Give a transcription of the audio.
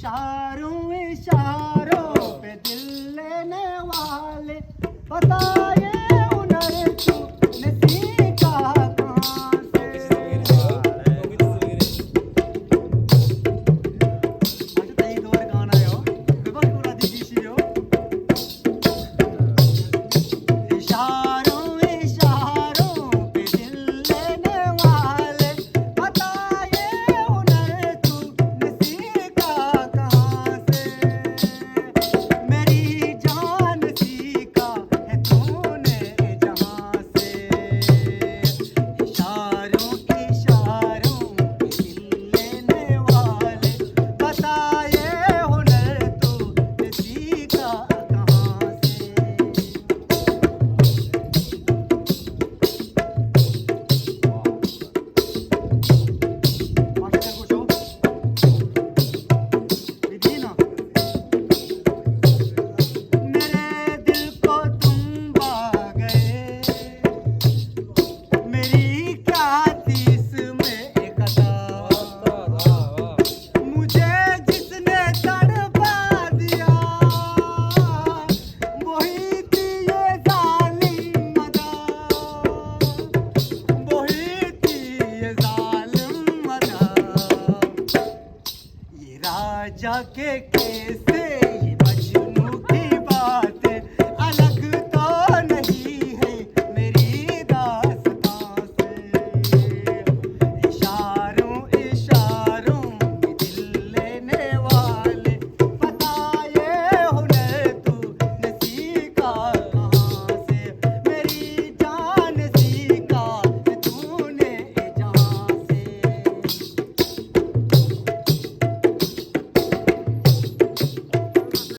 इशारों इशारों पे दिल लेने वाले बताए हुनर तूने सीखा कहाँ से। 아주 대이도를 가나요? 그거보다 디디시요. इशारों इशारों पे दिल लेने वाले बताए हुनर तूने सीखा कहाँ से। मेरी जान सीखा है तूने जहाँ से। इशारों इशारों पे दिल लेने वाले बताए हुनर तूने सीखा कहाँ से। मास्टर कुछ हो विधि ना। मेरे दिल को तुम भा गए मेरी क्या थी इसमें अदा। मुझे जिसने तड़पा दिया वही थी ये जालिम अदा। वही थी ये जालिम अदा। ये राजा के कैसे ये मजनू की बातें